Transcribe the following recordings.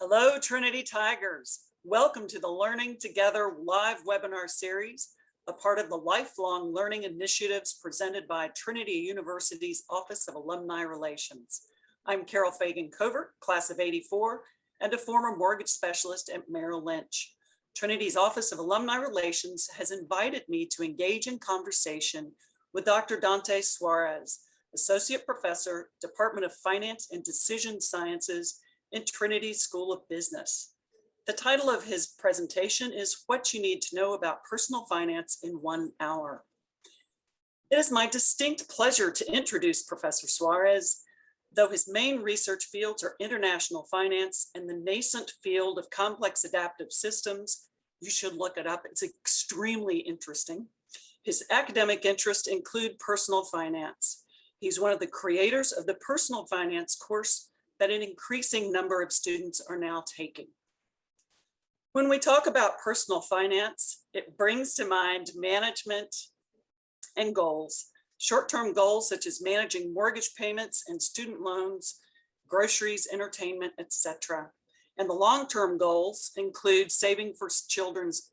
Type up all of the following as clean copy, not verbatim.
Hello, Trinity Tigers. Welcome to the Learning Together live webinar series, a part of the lifelong learning initiatives presented by Trinity University's Office of Alumni Relations. I'm Carol Fagan Covert, class of '84, and a former mortgage specialist at Merrill Lynch. Trinity's Office of Alumni Relations has invited me to engage in conversation with Dr. Dante Suarez, Associate Professor, Department of Finance and Decision Sciences in Trinity School of Business. The title of his presentation is What You Need to Know About Personal Finance in 1 Hour. It is my distinct pleasure to introduce Professor Suarez. Though his main research fields are international finance and the nascent field of complex adaptive systems, you should look it up. It's extremely interesting. His academic interests include personal finance. He's one of the creators of the personal finance course that an increasing number of students are now taking. When we talk about personal finance, it brings to mind management and goals. Short-term goals such as managing mortgage payments and student loans, groceries, entertainment, etc. And the long-term goals include saving for children's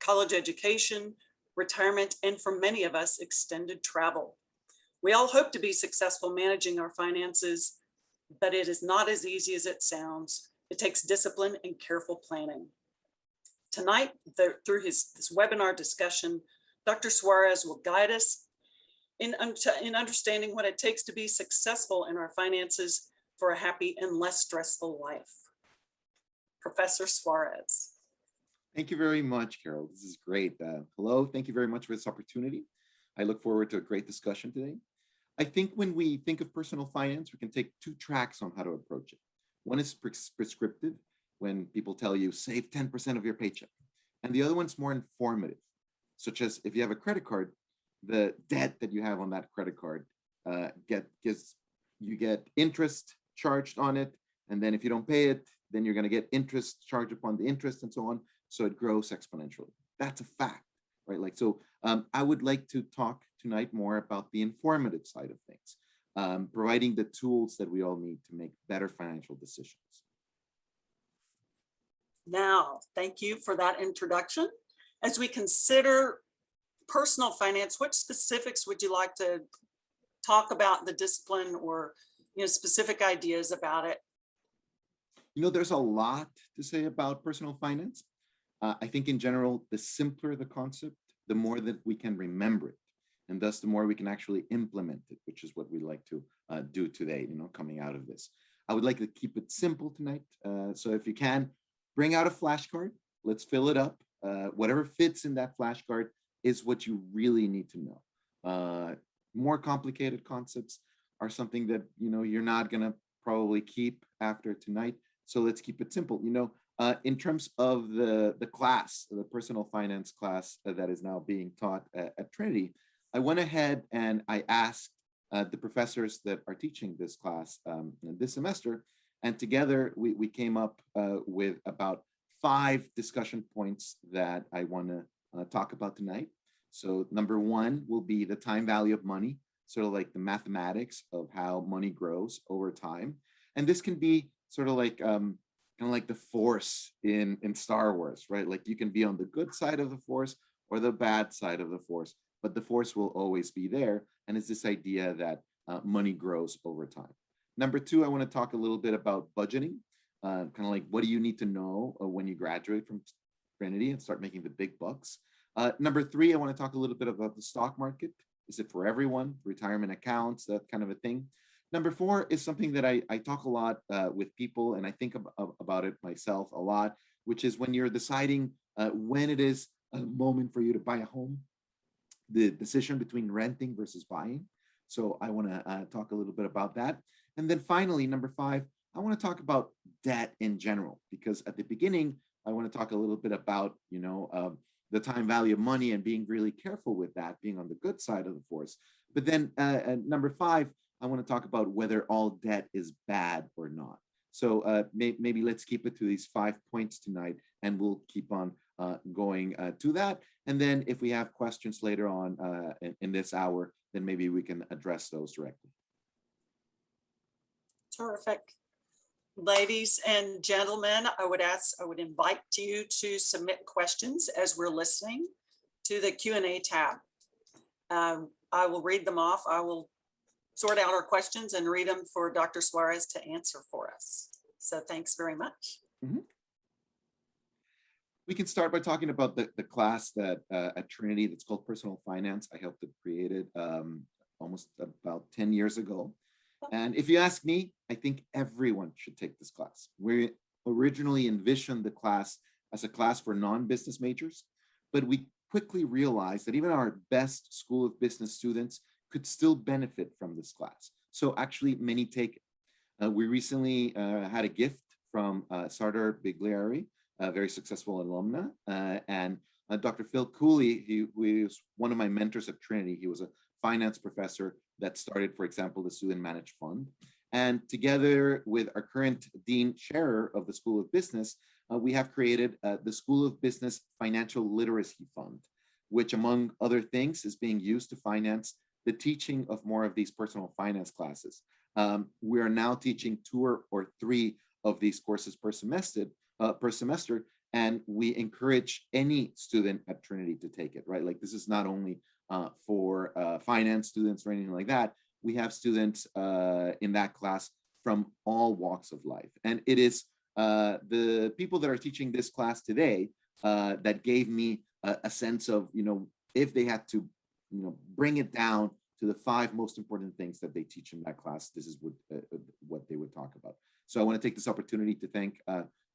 college education, retirement, and for many of us, extended travel. We all hope to be successful managing our finances, but it is not as easy as it sounds. It takes discipline and careful planning. Tonight, through this webinar discussion, Dr. Suarez will guide us in understanding what it takes to be successful in our finances for a happy and less stressful life. Professor Suarez. Thank you very much, Carol. This is great. Hello, thank you very much for this opportunity. I look forward to a great discussion today. I think when we think of personal finance, we can take two tracks on how to approach it. One is prescriptive, when people tell you save 10% of your paycheck. And the other one's more informative, such as if you have a credit card, the debt that you have on that credit card, you get interest charged on it. And then if you don't pay it, then you're gonna get interest charged upon the interest and so on. So it grows exponentially. That's a fact, right? I would like to talk tonight more about the informative side of things, providing the tools that we all need to make better financial decisions. Now, thank you for that introduction. As we consider personal finance, what specifics would you like to talk about the discipline or specific ideas about it? There's a lot to say about personal finance. I think in general, the simpler the concept, the more that we can remember it. And thus, the more we can actually implement it, which is what we like to do today, coming out of this. I would like to keep it simple tonight. So if you can, bring out a flashcard. Let's fill it up. Whatever fits in that flashcard is what you really need to know. More complicated concepts are something that, you're not going to probably keep after tonight. So let's keep it simple. In terms of the class, the personal finance class that is now being taught at Trinity, I went ahead and I asked the professors that are teaching this class this semester, and together we came up with about 5 discussion points that I want to talk about tonight. So number 1 will be the time value of money, sort of like the mathematics of how money grows over time. And this can be sort of like kind of like the Force in Star Wars, right? Like you can be on the good side of the Force or the bad side of the Force, but the Force will always be there. And it's this idea that money grows over time. Number 2, I want to talk a little bit about budgeting, kind of like what do you need to know when you graduate from Trinity and start making the big bucks. Number 3, I want to talk a little bit about the stock market. Is it for everyone? Retirement accounts, that kind of a thing. Number 4 is something that I talk a lot with people, and I think about it myself a lot, which is when you're deciding when it is a moment for you to buy a home, the decision between renting versus buying. So I want to talk a little bit about that. And then finally, number 5, I want to talk about debt in general, because at the beginning, I want to talk a little bit about, the time value of money and being really careful with that, being on the good side of the Force. But then number 5, I want to talk about whether all debt is bad or not. So maybe let's keep it to these 5 points tonight, and we'll keep on going to that. And then if we have questions later on in this hour, then maybe we can address those directly. Terrific. Ladies and gentlemen, I would invite you to submit questions as we're listening to the Q&A tab. I will read them off. I will sort out our questions and read them for Dr. Suarez to answer for us. So thanks very much. Mhm. We can start by talking about the class that at Trinity that's called Personal Finance. I helped to create it almost about 10 years ago. And if you ask me, I think everyone should take this class. We originally envisioned the class as a class for non-business majors, but we quickly realized that even our best School of Business students could still benefit from this class. So actually many take it. We recently had a gift from Sardar Bigliari, a very successful alumna, and Dr. Phil Cooley, who was one of my mentors at Trinity. He was a finance professor that started, for example, the Student Managed Fund. And together with our current Dean Scherer of the School of Business, we have created the School of Business Financial Literacy Fund, which among other things is being used to finance the teaching of more of these personal finance classes. We are now teaching 2 or 3 of these courses per semester, and we encourage any student at Trinity to take it, right? Like this is not only for finance students or anything like that. We have students in that class from all walks of life. And it is the people that are teaching this class today that gave me a sense of, if they had to, bring it down to the 5 most important things that they teach in that class, this is what they would talk about. So I want to take this opportunity to thank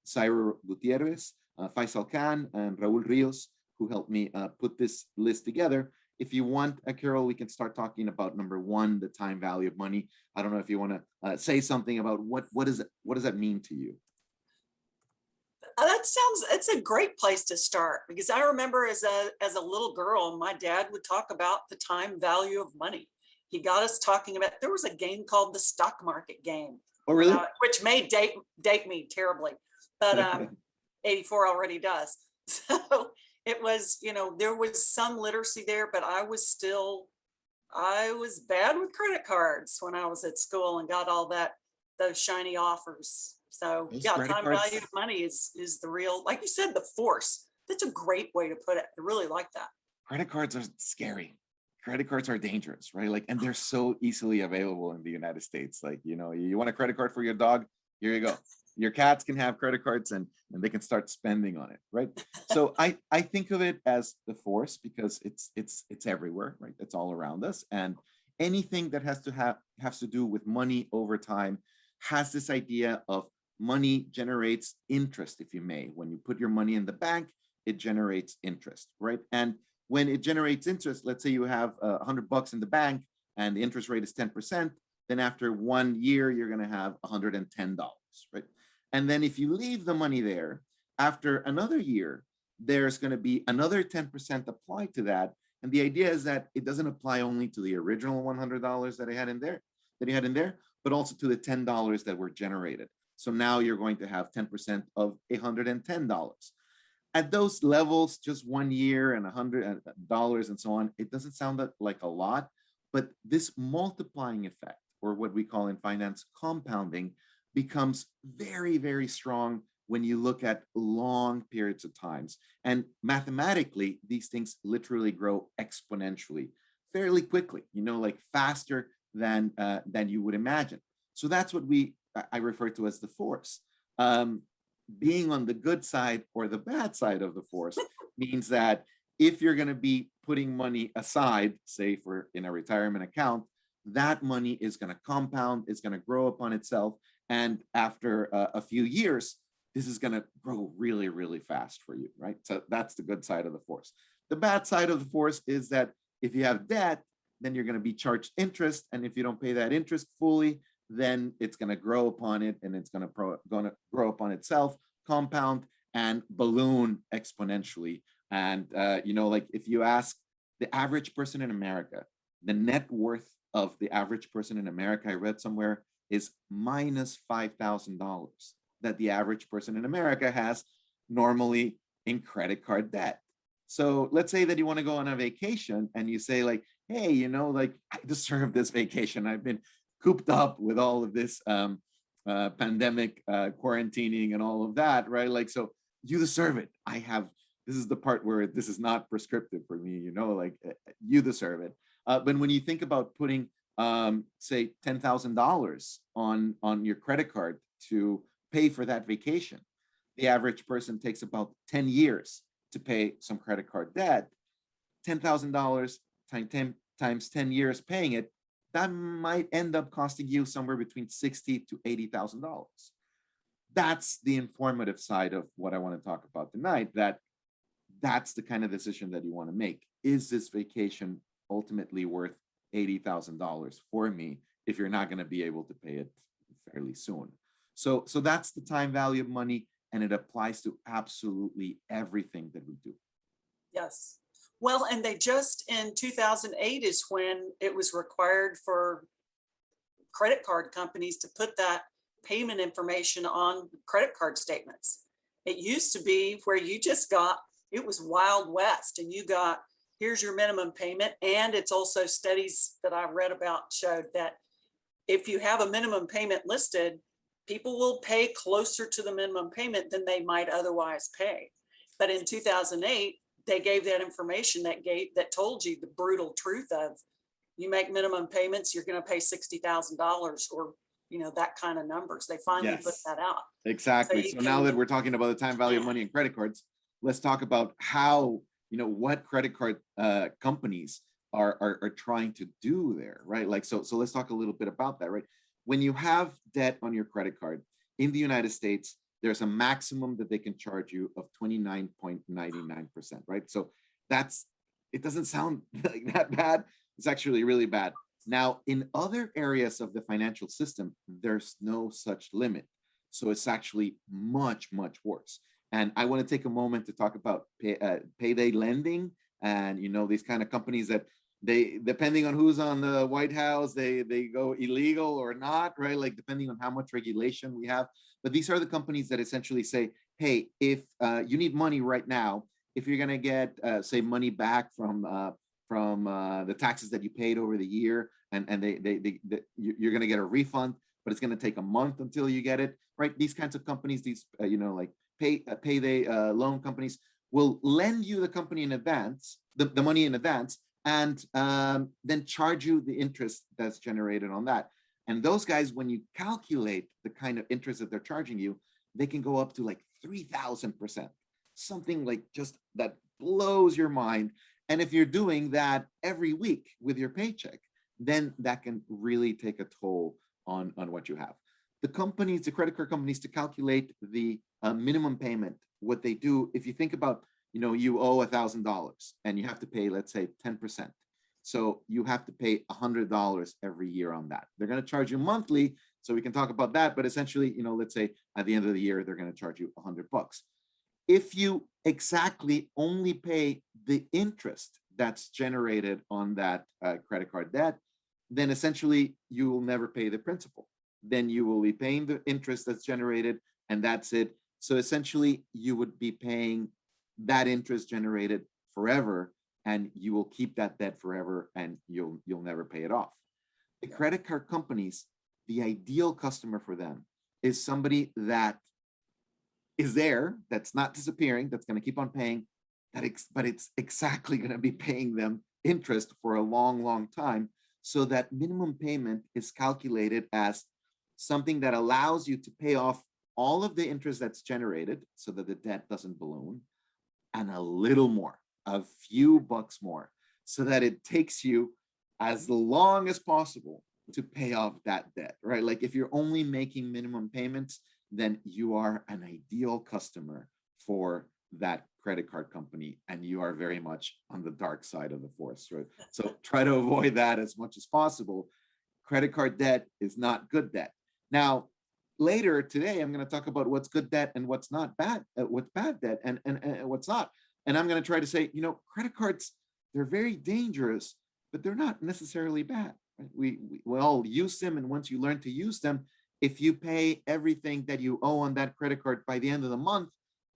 Cyril Gutierrez, Faisal Khan, and Raul Rios, who helped me put this list together. If you want, Carol, we can start talking about number 1, the time value of money. I don't know if you want to say something about what does that mean to you? It's a great place to start, because I remember as a little girl, my dad would talk about the time value of money. He got us talking about, there was a game called the stock market game. Oh, really? Which may date me terribly, but 84 already does. So it was, there was some literacy there, but I was bad with credit cards when I was at school and got all those shiny offers. So yeah, time value of money is the real, like you said, the force. That's a great way to put it. I really like that. Credit cards are scary. Credit cards are dangerous, right? Like, and they're so easily available in the United States. Like, you want a credit card for your dog? Here you go. Your cats can have credit cards and they can start spending on it, right? So I think of it as the force because it's everywhere, right? It's all around us, and anything that has to do with money over time has this idea of money generates interest, if you may. When you put your money in the bank, it generates interest, right? And when it generates interest, let's say you have $100 in the bank and the interest rate is 10%, then after 1 year, you're going to have $110, right? And then if you leave the money there, after another year, there's going to be another 10% applied to that. And the idea is that it doesn't apply only to the original $100 that you had in there, but also to the $10 that were generated. So now you're going to have 10% of $110. At those levels, just 1 year and $100 and so on, it doesn't sound like a lot, but this multiplying effect, or what we call in finance compounding, becomes very, very strong when you look at long periods of times. And mathematically, these things literally grow exponentially, fairly quickly, like faster than you would imagine. So that's what I refer to as the force. Being on the good side or the bad side of the force means that if you're going to be putting money aside, say in a retirement account, that money is going to compound, it's going to grow upon itself. And after a few years, this is going to grow really, really fast for you, right? So that's the good side of the force. The bad side of the force is that if you have debt, then you're going to be charged interest. And if you don't pay that interest fully, then it's going to grow upon it, and it's going to grow upon itself, compound, and balloon exponentially. And like if you ask the average person in America, the net worth of the average person in America, I read somewhere, is minus $5,000 that the average person in America has normally in credit card debt. So let's say that you want to go on a vacation and you say like, hey, like I deserve this vacation. I've been cooped up with all of this pandemic quarantining and all of that, right? Like, so you deserve it. This is the part where this is not prescriptive for me, you know, like you deserve it. But when you think about putting, say, $10,000 on your credit card to pay for that vacation, the average person takes about 10 years to pay some credit card debt. $10,000 times 10 years paying it, that might end up costing you somewhere between $60,000 to $80,000. That's the informative side of what I want to talk about tonight. That's the kind of decision that you want to make. Is this vacation ultimately worth $80,000 for me if you're not going to be able to pay it fairly soon? So that's the time value of money, and it applies to absolutely everything that we do. Yes. Well, and they just in 2008 is when it was required for credit card companies to put that payment information on credit card statements. It used to be where you just got, it was Wild West, and you got, here's your minimum payment. And it's also studies that I read about showed that if you have a minimum payment listed, people will pay closer to the minimum payment than they might otherwise pay. But in 2008, they gave that information that told you the brutal truth of, you make minimum payments, you're going to pay $60,000, or, you know, that kind of numbers. They finally put that out. Exactly. So now that we're talking about the time value of money and credit cards, let's talk about how, you know, what credit card companies are trying to do there, right? Like, so let's talk a little bit about that, right? When you have debt on your credit card in the United States, there's a maximum that they can charge you of 29.99%, right? So it doesn't sound like that bad. It's actually really bad. Now, in other areas of the financial system, there's no such limit. So it's actually much, much worse. And I want to take a moment to talk about payday lending, and, you know, these kind of companies that they, depending on who's on the White House, they go illegal or not, right? Like, depending on how much regulation we have. But these are the companies that essentially say, hey, if you need money right now, if you're going to get, say, money back from the taxes that you paid over the year, and you're going to get a refund, but it's going to take a month until you get it, right? These kinds of companies, these, you know, like payday loan companies will lend you the company in advance, the money in advance, and then charge you the interest that's generated on that. And those guys, when you calculate the kind of interest that they're charging you, they can go up to like 3,000%, something like just that blows your mind. And if you're doing that every week with your paycheck, then that can really take a toll on what you have. The companies, the credit card companies, to calculate the minimum payment, what they do, if you think about, you know, you owe $1,000 and you have to pay, let's say, 10%. So you have to pay $100 every year on that. They're going to charge you monthly, so we can talk about that. But essentially, you know, let's say at the end of the year, they're going to charge you $100. If you exactly only pay the interest that's generated on that credit card debt, then essentially you will never pay the principal. Then you will be paying the interest that's generated, and that's it. So essentially, you would be paying that interest generated forever, and you will keep that debt forever, and you'll never pay it off. The credit card companies, the ideal customer for them is somebody that is there, that's not disappearing, that's going to keep on paying, but it's exactly going to be paying them interest for a long, long time. So that minimum payment is calculated as something that allows you to pay off all of the interest that's generated so that the debt doesn't balloon, and a little more, a few bucks more, so that it takes you as long as possible to pay off that debt, right? Like, if you're only making minimum payments, then you are an ideal customer for that credit card company, and you are very much on the dark side of the force, right? So try to avoid that as much as possible. Credit card debt is not good debt. Now, later today, I'm going to talk about what's good debt and what's not bad, what's bad debt and what's not. And I'm going to try to say, you know, credit cards, they're very dangerous, but they're not necessarily bad. Right? We all use them, and once you learn to use them, if you pay everything that you owe on that credit card by the end of the month,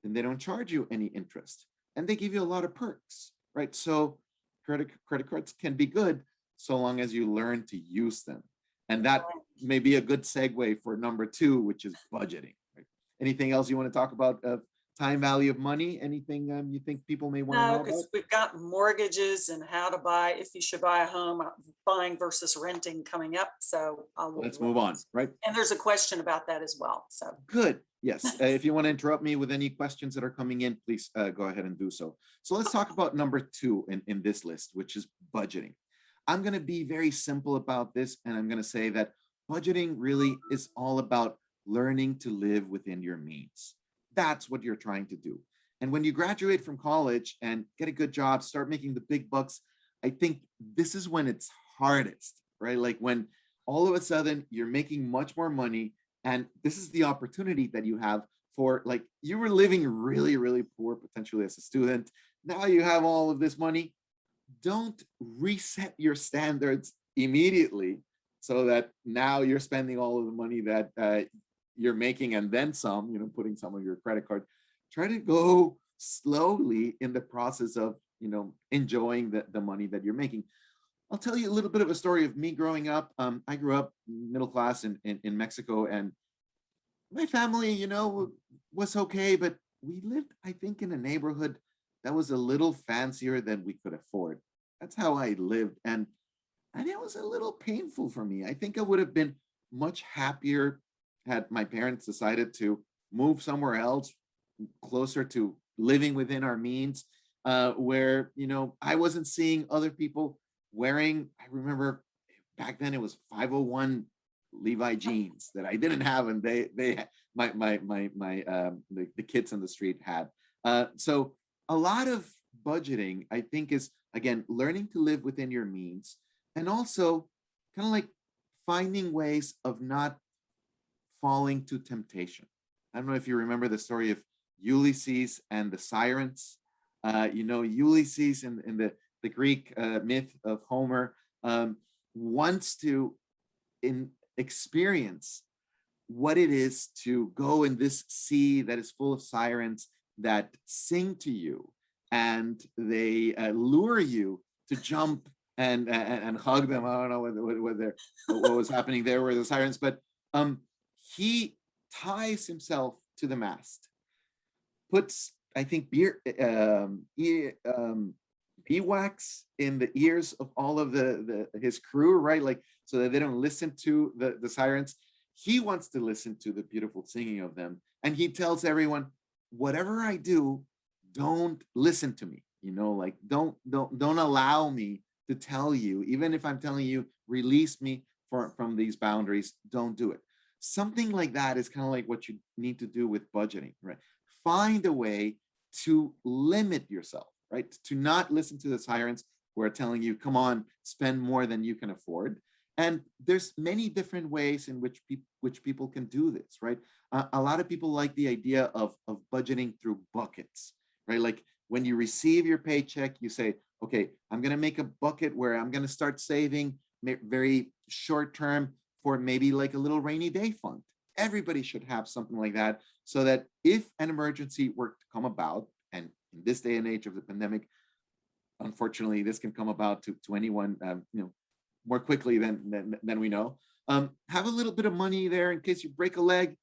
then they don't charge you any interest, and they give you a lot of perks, right? So credit cards can be good so long as you learn to use them. And may be a good segue for number 2, which is budgeting. Right? Anything else you want to talk about of time value of money? Anything you think people may want to No, know about? because we've got mortgages and how to buy, if you should buy a home, buying versus renting coming up. So Let's move on, right? And there's a question about that as well. So good. Yes. If you want to interrupt me with any questions that are coming in, please go ahead and do so. So let's talk about number 2 in this list, which is budgeting. I'm going to be very simple about this, and I'm going to say that budgeting really is all about learning to live within your means. That's what you're trying to do. And when you graduate from college and get a good job, start making the big bucks, I think this is when it's hardest, right? Like when all of a sudden you're making much more money, and this is the opportunity that you have for, like, you were living really, really poor potentially as a student. Now you have all of this money. Don't reset your standards immediately so that now you're spending all of the money that you're making and then some, putting some of your credit card. Try to go slowly in the process of, enjoying the money that you're making. I'll tell you a little bit of a story of me growing up. I grew up middle class in Mexico, and my family, was okay, but we lived, I think, in a neighborhood that was a little fancier than we could afford. That's how I lived. And it was a little painful for me. I think I would have been much happier had my parents decided to move somewhere else, closer to living within our means, where, I wasn't seeing other people wearing, I remember back then it was 501 Levi jeans that I didn't have, and the kids on the street had. So a lot of budgeting, I think, is, again, learning to live within your means, and also kind of like finding ways of not falling to temptation. I don't know if you remember the story of Ulysses and the sirens. Ulysses in the Greek myth of Homer wants to experience what it is to go in this sea that is full of sirens that sing to you, and they lure you to jump and hug them. I don't know what was happening there with the sirens, but he ties himself to the mast, puts, I think, beeswax in the ears of all of his crew, right? Like, so that they don't listen to the sirens. He wants to listen to the beautiful singing of them. And he tells everyone, whatever I do, don't listen to me. Like, don't allow me to tell you, even if I'm telling you, release me from these boundaries, don't do it. Something like that is kind of like what you need to do with budgeting, right? Find a way to limit yourself, right? To not listen to the sirens who are telling you, come on, spend more than you can afford. And there's many different ways in which people can do this, right? A lot of people like the idea of budgeting through buckets, right? Like when you receive your paycheck, you say, okay, I'm going to make a bucket where I'm going to start saving very short term for maybe like a little rainy day fund. Everybody should have something like that, so that if an emergency were to come about, and in this day and age of the pandemic, unfortunately, this can come about to anyone, more quickly than we know. Have a little bit of money there in case you break a leg.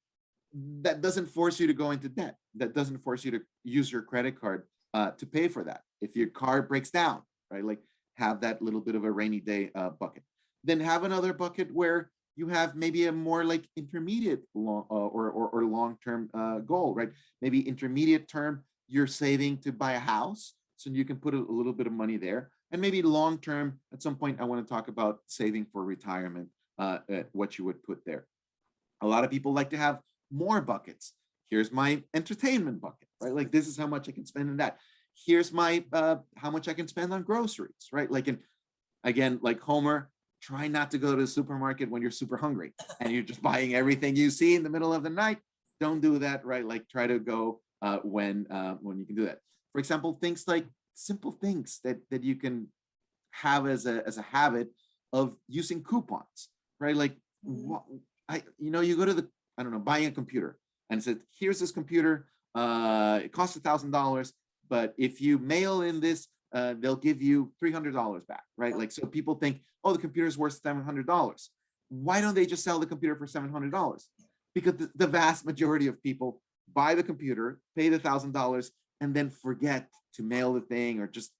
That doesn't force you to go into debt. That doesn't force you to use your credit card to pay for that. If your car breaks down, right? Like, have that little bit of a rainy day bucket. Then have another bucket where you have maybe a more like intermediate or long-term goal, right? Maybe intermediate term, you're saving to buy a house, so you can put a little bit of money there. And maybe long-term, at some point, I want to talk about saving for retirement, what you would put there. A lot of people like to have more buckets. Here's my entertainment bucket, right? Like, this is how much I can spend in that. Here's my how much I can spend on groceries, right? Like, again, like Homer, try not to go to the supermarket when you're super hungry and you're just buying everything you see in the middle of the night. Don't do that, right? Like, try to go when you can do that. For example, things like simple things that you can have as a habit of using coupons, right? Like, you go to the, I don't know, buying a computer, and it says, here's this computer, it costs $1,000, but if you mail in this, they'll give you $300 back, right? Like, so people think, oh, the computer's worth $700. why don't they just sell the computer for $700? Because the vast majority of people buy the computer, pay the $1,000, and then forget to mail the thing, or just,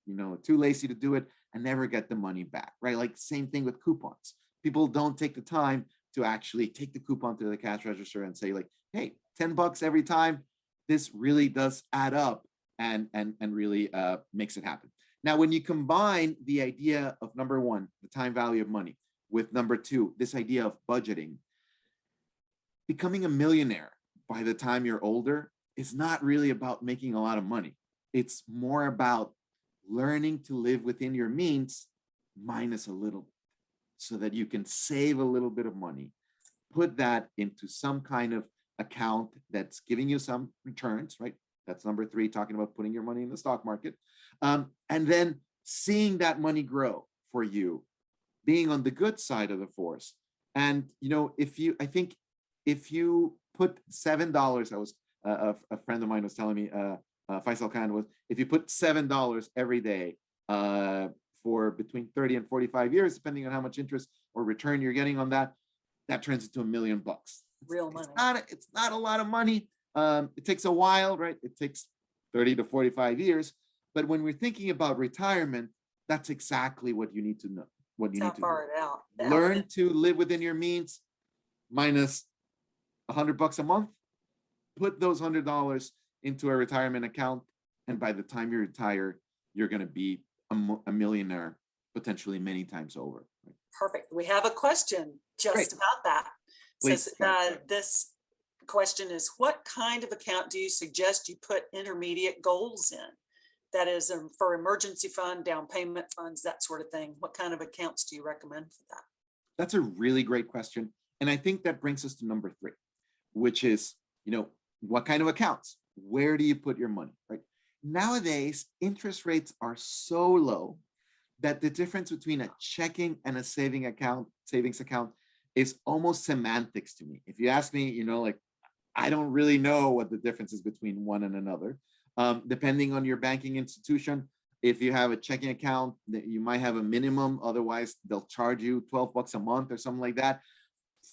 too lazy to do it and never get the money back, right? Like same thing with coupons. People don't take the time to actually take the coupon to the cash register and say like, hey, $10 every time. This really does add up and really makes it happen. Now, when you combine the idea of number one, the time value of money, with number two, this idea of budgeting, becoming a millionaire by the time you're older is not really about making a lot of money. It's more about learning to live within your means minus a little bit, so that you can save a little bit of money, put that into some kind of account that's giving you some returns, right? That's number three, talking about putting your money in the stock market. And then seeing that money grow for you, being on the good side of the force. And, I think if you put $7, I was, a friend of mine was telling me, Faisal Khan was, if you put $7 every day for between 30 and 45 years, depending on how much interest or return you're getting on that, that turns into $1 million. Real money. It's not a lot of money. It takes a while, right? It takes 30 to 45 years. But when we're thinking about retirement, that's exactly what you need to know. What you need to do. Learn to live within your means, minus $100 a month. Put those $100 into a retirement account, and by the time you retire, you're going to be a millionaire, potentially many times over. Right? Perfect. We have a question just about that. Please. This question is, what kind of account do you suggest you put intermediate goals in? That is for emergency fund, down payment funds, that sort of thing. What kind of accounts do you recommend for that? That's a really great question. And I think that brings us to number three, which is, what kind of accounts? Where do you put your money, right? Nowadays, interest rates are so low that the difference between a checking and a savings account is almost semantics to me. If you ask me, I don't really know what the difference is between one and another. Depending on your banking institution, if you have a checking account, you might have a minimum, otherwise they'll charge you $12 a month or something like that.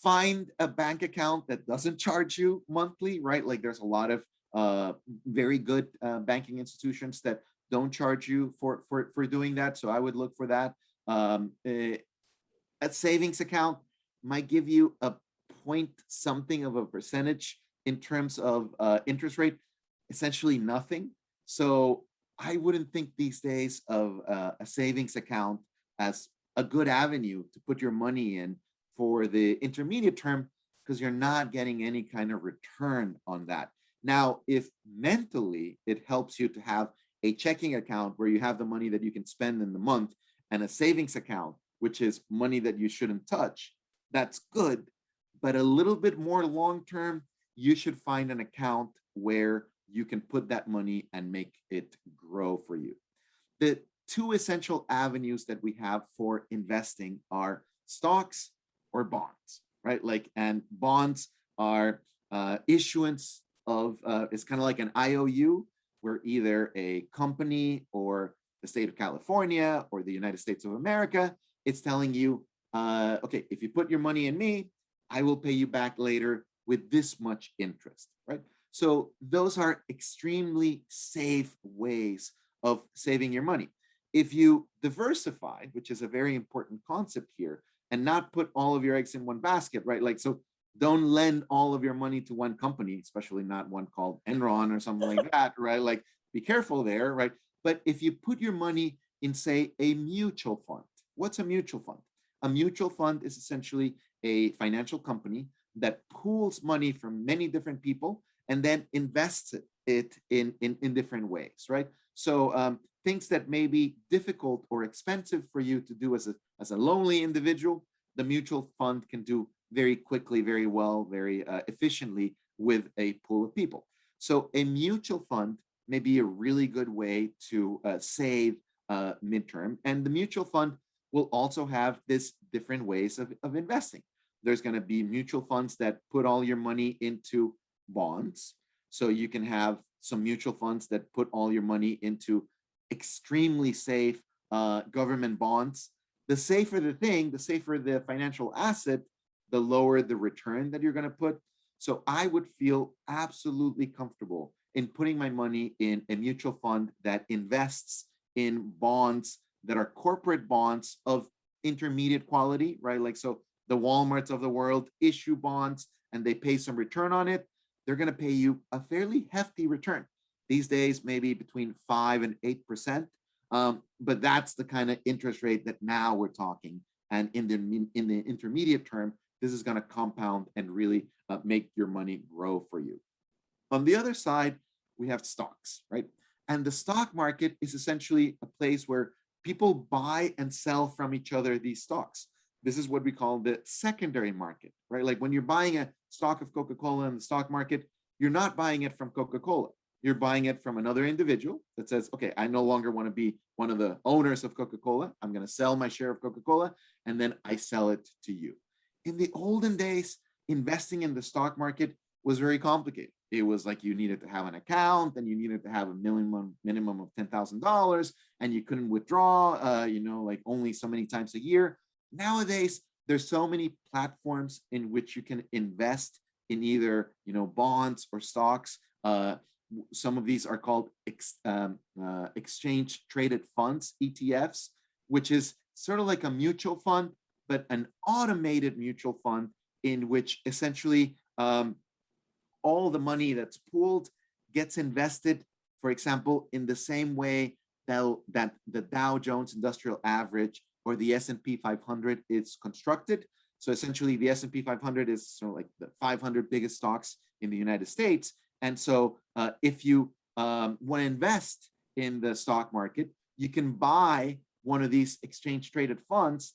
Find a bank account that doesn't charge you monthly, right? Like there's a lot of very good banking institutions that don't charge you for doing that. So I would look for that. A savings account might give you a point something of a percentage in terms of interest rate, essentially nothing. So I wouldn't think these days of a savings account as a good avenue to put your money in for the intermediate term, because you're not getting any kind of return on that. Now, if mentally it helps you to have a checking account where you have the money that you can spend in the month, and a savings account, which is money that you shouldn't touch, that's good. But a little bit more long-term, you should find an account where you can put that money and make it grow for you. The two essential avenues that we have for investing are stocks or bonds, right? And bonds are issuance of, it's kind of like an IOU, where either a company or the state of California or the United States of America, it's telling you, okay, if you put your money in me, I will pay you back later with this much interest, right? So those are extremely safe ways of saving your money. If you diversify, which is a very important concept here, and not put all of your eggs in one basket, right? So don't lend all of your money to one company, especially not one called Enron or something like that, right? Be careful there, right? But if you put your money in, say, a mutual fund, what's a mutual fund? A mutual fund is essentially a financial company that pools money from many different people and then invests it in different ways, right? So things that may be difficult or expensive for you to do as a lonely individual, the mutual fund can do very quickly, very well, very efficiently with a pool of people. So a mutual fund may be a really good way to save midterm. And the mutual fund will also have this different ways of investing. There's going to be mutual funds that put all your money into bonds. So you can have some mutual funds that put all your money into extremely safe government bonds. The safer the thing, the safer the financial asset, the lower the return that you're going to put. So I would feel absolutely comfortable in putting my money in a mutual fund that invests in bonds that are corporate bonds of intermediate quality, right? Like, so the Walmarts of the world issue bonds and they pay some return on it. They're going to pay you a fairly hefty return. These days, maybe between 5 and 8%. But that's the kind of interest rate that now we're talking. And in the intermediate term, this is going to compound and really make your money grow for you. On the other side, we have stocks, right? And the stock market is essentially a place where people buy and sell from each other these stocks. This is what we call the secondary market, right? Like when you're buying a stock of Coca-Cola in the stock market, you're not buying it from Coca-Cola. You're buying it from another individual that says, okay, I no longer want to be one of the owners of Coca-Cola. I'm going to sell my share of Coca-Cola, and then I sell it to you. In the olden days, investing in the stock market was very complicated. It was like you needed to have an account and you needed to have a minimum of $10,000 and you couldn't withdraw, like only so many times a year. Nowadays, there's so many platforms in which you can invest in either, bonds or stocks. Some of these are called exchange traded funds, ETFs, which is sort of like a mutual fund, but an automated mutual fund in which essentially all the money that's pooled gets invested, for example, in the same way that the Dow Jones Industrial Average or the S&P 500 is constructed. So essentially the S&P 500 is sort of like the 500 biggest stocks in the United States. And so if you want to invest in the stock market, you can buy one of these exchange traded funds.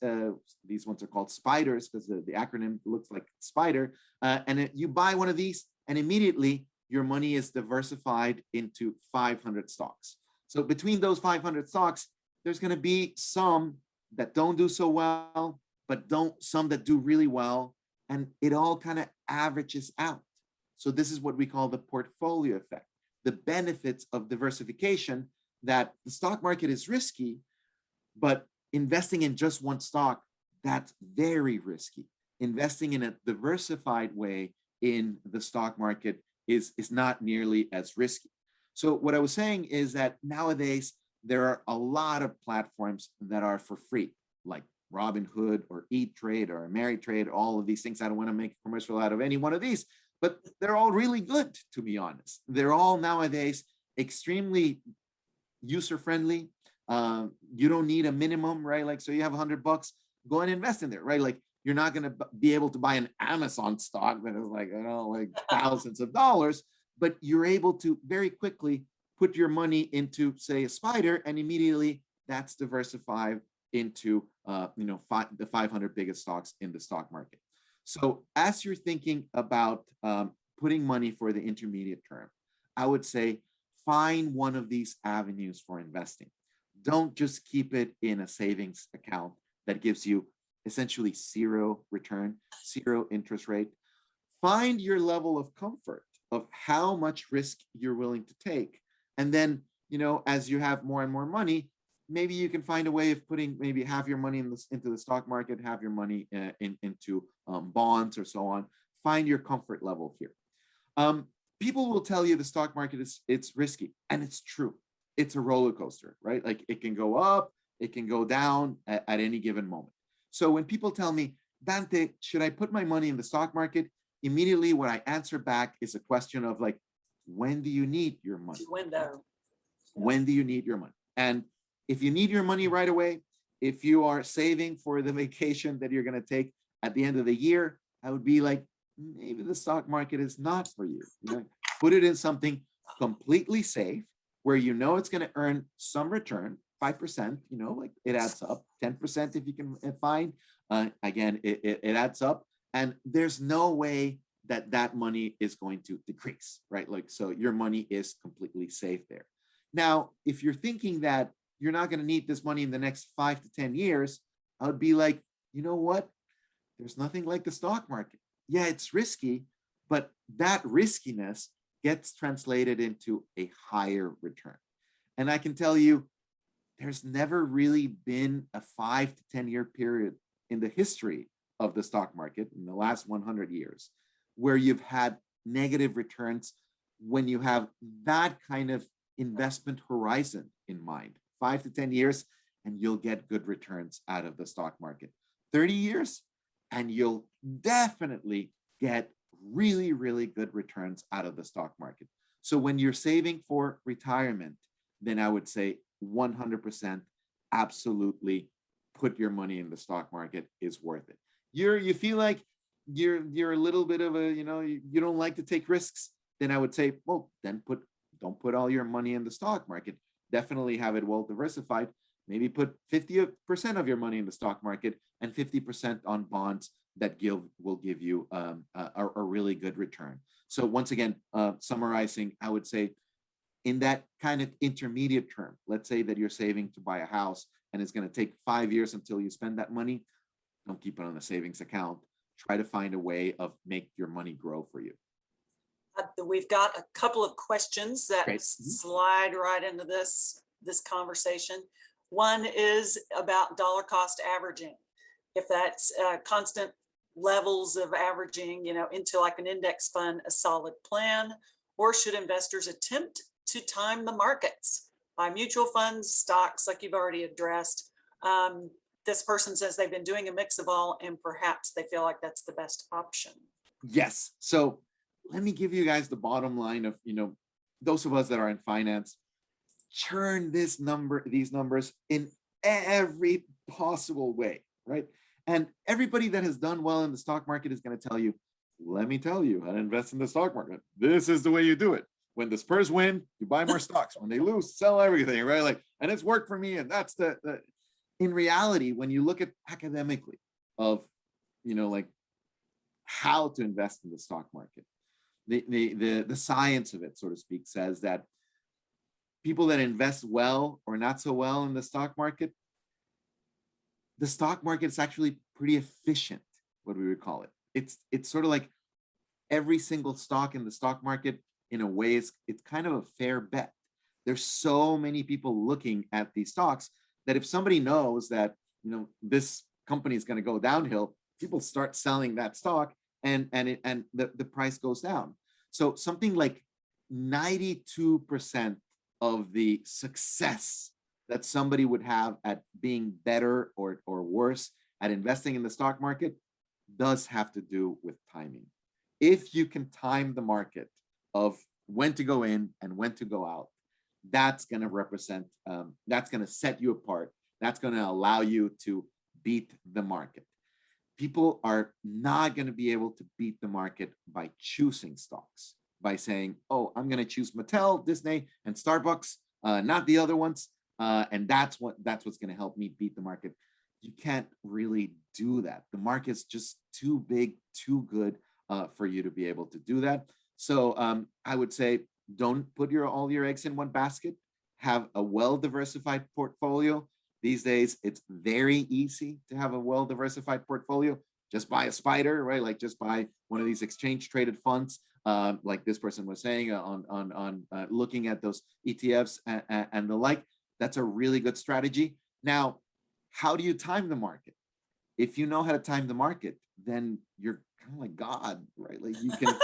These ones are called spiders because the acronym looks like spider. And you buy one of these and immediately your money is diversified into 500 stocks. So between those 500 stocks, there's going to be some that don't do so well, but some that do really well. And it all kind of averages out. So this is what we call the portfolio effect, the benefits of diversification, that the stock market is risky, but investing in just one stock, that's very risky. Investing in a diversified way in the stock market is not nearly as risky. So what I was saying is that nowadays, there are a lot of platforms that are for free, like Robinhood or E-Trade or Ameritrade, all of these things. I don't want to make a commercial out of any one of these, but they're all really good, to be honest. They're all nowadays extremely user-friendly. You don't need a minimum, right? Like, so you have $100, go and invest in there, right? Like, you're not going to be able to buy an Amazon stock that is like, like thousands of dollars, but you're able to very quickly put your money into, say, a spider, and immediately that's diversified into, the 500 biggest stocks in the stock market. So as you're thinking about putting money for the intermediate term, I would say find one of these avenues for investing. Don't just keep it in a savings account that gives you essentially zero return, zero interest rate. Find your level of comfort of how much risk you're willing to take. And then, as you have more and more money, maybe you can find a way of putting maybe half your money into the stock market, half your money into bonds or so on. Find your comfort level here. People will tell you the stock market it's risky, and it's true. It's a roller coaster, right? Like it can go up, it can go down at any given moment. So when people tell me, Dante, should I put my money in the stock market? Immediately what I answer back is a question of like, when do you need your money? When do you need your money? And if you need your money right away, if you are saving for the vacation that you're going to take at the end of the year, I would be like, maybe the stock market is not for you. Put it in something completely safe where it's going to earn some return, 5%, like it adds up, 10% if you can find. Again, it adds up. And there's no way that money is going to decrease, right? Like, so your money is completely safe there. Now, if you're thinking that you're not going to need this money in the next 5 to 10 years, I would be like, you know what? There's nothing like the stock market. Yeah, it's risky, but that riskiness gets translated into a higher return. And I can tell you, there's never really been a 5 to 10 year period in the history of the stock market in the last 100 years where you've had negative returns when you have that kind of investment horizon in mind, 5 to 10 years, and you'll get good returns out of the stock market. 30 years, and you'll definitely get really, really good returns out of the stock market. So when you're saving for retirement, then I would say 100% absolutely put your money in the stock market is worth it. You feel like you're a little bit of a, you don't like to take risks, then I would say, well, then don't put all your money in the stock market. Definitely have it well diversified. Maybe put 50% of your money in the stock market and 50% on bonds that will give you a really good return. So once again, summarizing, I would say in that kind of intermediate term, let's say that you're saving to buy a house and it's going to take 5 years until you spend that money. Don't keep it on a savings account. Try to find a way of make your money grow for you. We've got a couple of questions that Great. slide right into this conversation. One is about dollar cost averaging. If that's constant levels of averaging, into like an index fund, a solid plan, or should investors attempt to time the markets, buy mutual funds, stocks, like you've already addressed. This person says they've been doing a mix of all, and perhaps they feel like that's the best option. Yes. So let me give you guys the bottom line of, those of us that are in finance, churn these numbers in every possible way, right? And everybody that has done well in the stock market is going to tell you, let me tell you how to invest in the stock market. This is the way you do it. When the Spurs win, you buy more stocks. When they lose, sell everything, right? Like, and it's worked for me. And that's the in reality, when you look at academically of, like how to invest in the stock market, the science of it, so to speak, says that people that invest well or not so well in the stock market is actually pretty efficient, what we would call it. It's sort of like every single stock in the stock market, in a way, it's kind of a fair bet. There's so many people looking at these stocks that if somebody knows that, this company is going to go downhill, people start selling that stock and the price goes down. So something like 92% of the success that somebody would have at being better or worse at investing in the stock market does have to do with timing. If you can time the market of when to go in and when to go out, that's going to represent, that's going to set you apart. That's going to allow you to beat the market. People are not going to be able to beat the market by choosing stocks, by saying, oh, I'm going to choose Mattel, Disney, and Starbucks, not the other ones. And that's what's going to help me beat the market. You can't really do that. The market's just too big, too good for you to be able to do that. So I would say, don't put all your eggs in one basket. Have a well-diversified portfolio. These days, it's very easy to have a well-diversified portfolio. Just buy a spider, right? Like just buy one of these exchange-traded funds, like this person was saying on looking at those ETFs and the like. That's a really good strategy. Now, how do you time the market? If you know how to time the market, then you're kind of like God, right? Like you can,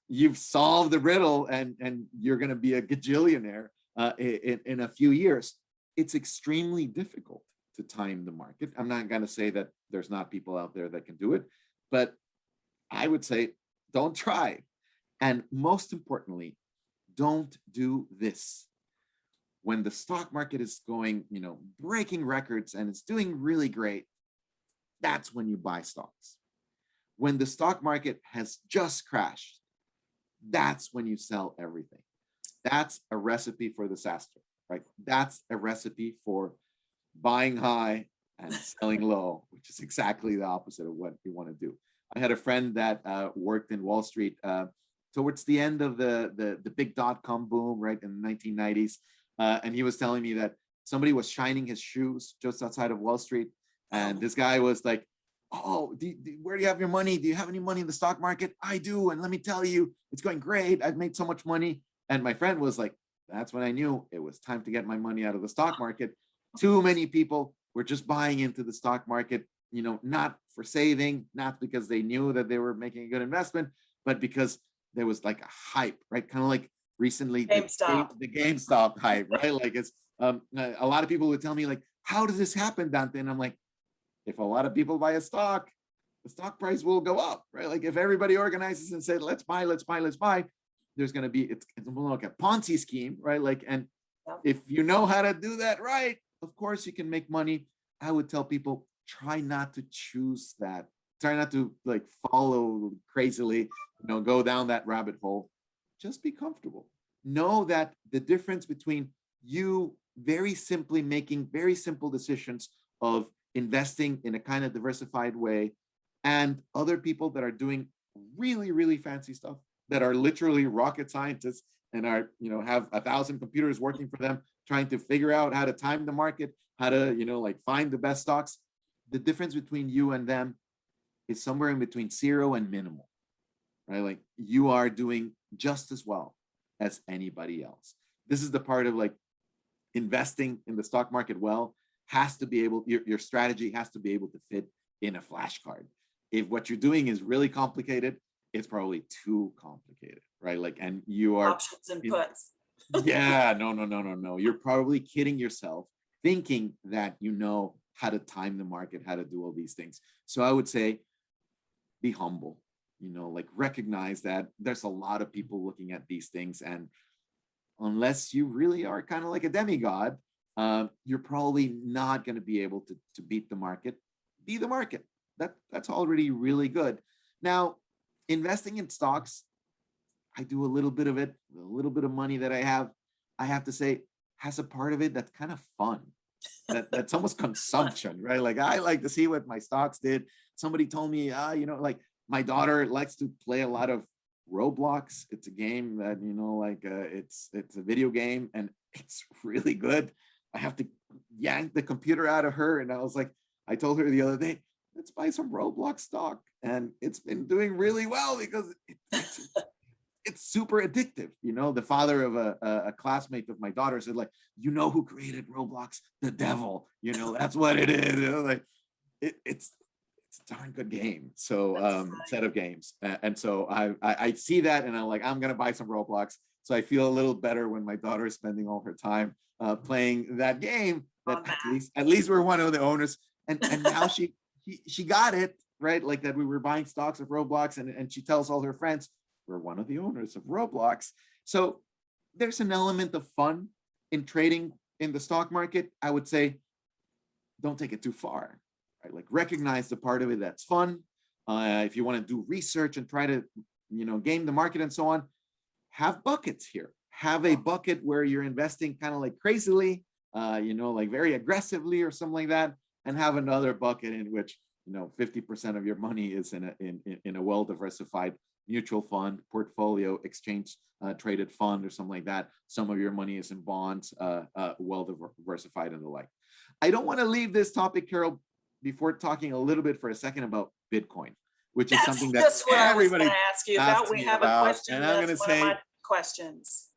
you've solved the riddle, and you're going to be a gajillionaire in a few years. It's extremely difficult to time the market. I'm not going to say that there's not people out there that can do it, but I would say don't try. And most importantly, don't do this. When the stock market is going, breaking records and it's doing really great, that's when you buy stocks. When the stock market has just crashed, that's when you sell everything. That's a recipe for disaster, right? That's a recipe for buying high and selling low, which is exactly the opposite of what you want to do. I had a friend that worked in Wall Street towards the end of the big dot-com boom, right, in the 1990s. And he was telling me that somebody was shining his shoes just outside of Wall Street. And this guy was like, oh, where do you have your money? Do you have any money in the stock market? I do. And let me tell you, it's going great. I've made so much money. And my friend was like, that's when I knew it was time to get my money out of the stock market. Too many people were just buying into the stock market, not for saving, not because they knew that they were making a good investment, but because there was like a hype, right? Kind of like recently the GameStop hype, right? Like it's a lot of people would tell me like, how does this happen, Dante? And I'm like, if a lot of people buy a stock, the stock price will go up, right? Like if everybody organizes and said, let's buy, there's going to be, it's more like a Ponzi scheme, right? Like, and if you know how to do that right, of course you can make money. I would tell people, try not to choose that. Try not to like follow crazily, go down that rabbit hole. Just be comfortable. Know that the difference between you very simply making very simple decisions of investing in a kind of diversified way and other people that are doing really, really fancy stuff, that are literally rocket scientists and are, have 1,000 computers working for them, trying to figure out how to time the market, how to, like find the best stocks. The difference between you and them is somewhere in between 0 and minimal, right? Like you are doing just as well as anybody else. This is the part of like investing in the stock market well, has to be able, your strategy has to be able to fit in a flashcard. If what you're doing is really complicated, it's probably too complicated, right? Like, and you are options and puts. Yeah, no. You're probably kidding yourself, thinking that you know how to time the market, how to do all these things. So I would say, be humble, like recognize that there's a lot of people looking at these things. And unless you really are kind of like a demigod, you're probably not going to be able to beat the market. Be the market. That's already really good. Now, investing in stocks, I do a little bit of it, a little bit of money that I have to say, has a part of it that's kind of fun. That's almost consumption, right? Like I like to see what my stocks did. Somebody told me, like my daughter likes to play a lot of Roblox. It's a game that, it's a video game and it's really good. I have to yank the computer out of her. And I told her the other day, let's buy some Roblox stock. And it's been doing really well because it's super addictive. The father of a classmate of my daughter said, like, who created Roblox? The devil. That's what it is. Like it's a darn good game. So set of games. And so I see that and I'm like, I'm gonna buy some Roblox. So I feel a little better when my daughter is spending all her time playing that game. That at least we're one of the owners. And now she got it, right? Like that we were buying stocks of Roblox and she tells all her friends, we're one of the owners of Roblox. So there's an element of fun in trading in the stock market. I would say, don't take it too far, right? Like recognize the part of it that's fun. If you want to do research and try to, game the market and so on, have buckets here. Have a bucket where you're investing kind of like crazily, like very aggressively or something like that, and have another bucket in which 50% of your money is in a well-diversified mutual fund, portfolio, exchange traded fund or something like that. Some of your money is in bonds, well diversified and the like. I don't want to leave this topic, Carol, before talking a little bit for a second about Bitcoin, which is something that everybody ask you about. We have a question. And I'm going to say one of my questions.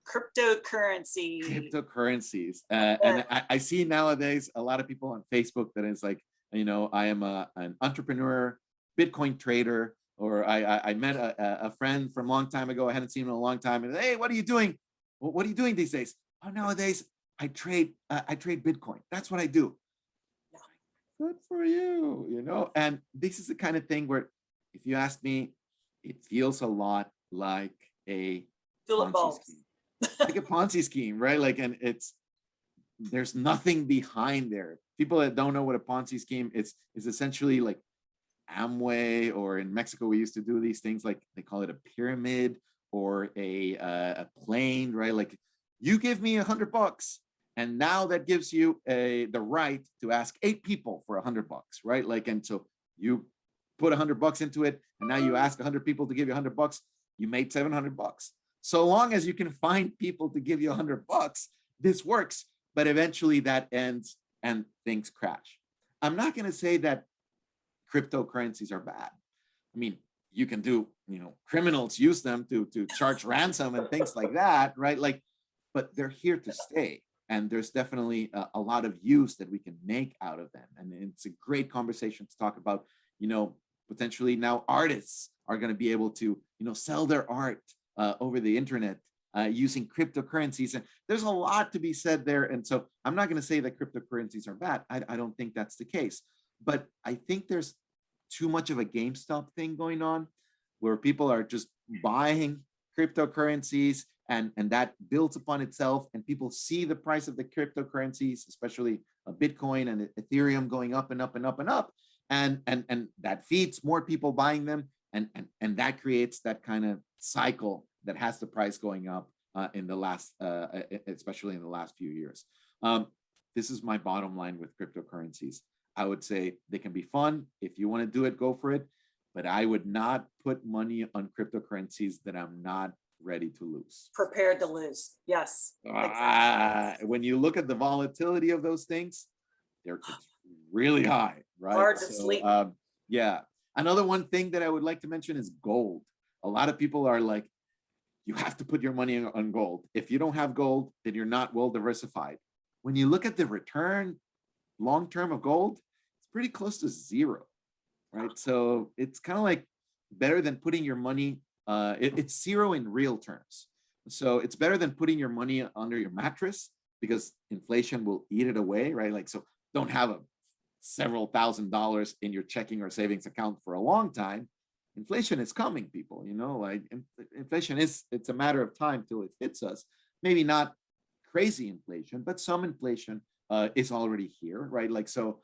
Cryptocurrencies. And I see nowadays a lot of people on Facebook that is like, I am an entrepreneur, Bitcoin trader, or I met a friend from a long time ago. I hadn't seen him in a long time. And hey, what are you doing? Well, what are you doing these days? Oh, nowadays I trade Bitcoin. That's what I do. Good for you, And this is the kind of thing where, if you ask me, it feels a lot like a Ponzi scheme. Like a Ponzi scheme, right? Like, and there's nothing behind there. People that don't know what a Ponzi scheme is essentially like Amway, or in Mexico, we used to do these things like they call it a pyramid or a plane, right? Like you give me $100 and now that gives you the right to ask 8 people for $100, right? Like, and so you put $100 into it and now you ask 100 people to give you $100, you made $700. So long as you can find people to give you $100, this works, but eventually that ends and things crash. I'm not going to say that cryptocurrencies are bad. I mean, you can do, criminals use them to charge ransom and things like that, right? Like, but they're here to stay. and there's definitely a lot of use that we can make out of them. And it's a great conversation to talk about, potentially now artists are going to be able to, sell their art over the internet using cryptocurrencies. And there's a lot to be said there. And so I'm not going to say that cryptocurrencies are bad. I don't think that's the case. But I think there's too much of a GameStop thing going on where people are just buying cryptocurrencies and that builds upon itself. And people see the price of the cryptocurrencies, especially Bitcoin and Ethereum going up and up and up and up. And that feeds more people buying them. And that creates that kind of cycle that has the price going up in the last, especially in the last few years. This is my bottom line with cryptocurrencies. I would say they can be fun. If you want to do it, go for it. But I would not put money on cryptocurrencies that I'm not ready to lose. Prepared to lose. Yes. Exactly. When you look at the volatility of those things, they're really high, right? Hard to sleep. Yeah. Another one thing that I would like to mention is gold. A lot of people are like, you have to put your money on gold. If you don't have gold, then you're not well diversified. When you look at the return long-term of gold, it's pretty close to zero, right? So it's kind of like better than putting your money, it's zero in real terms. So it's better than putting your money under your mattress because inflation will eat it away, right? Like, so don't have several $1,000s in your checking or savings account for a long time. Inflation is coming, people, like inflation it's a matter of time till it hits us. Maybe not crazy inflation, but some inflation is already here, right? Like, so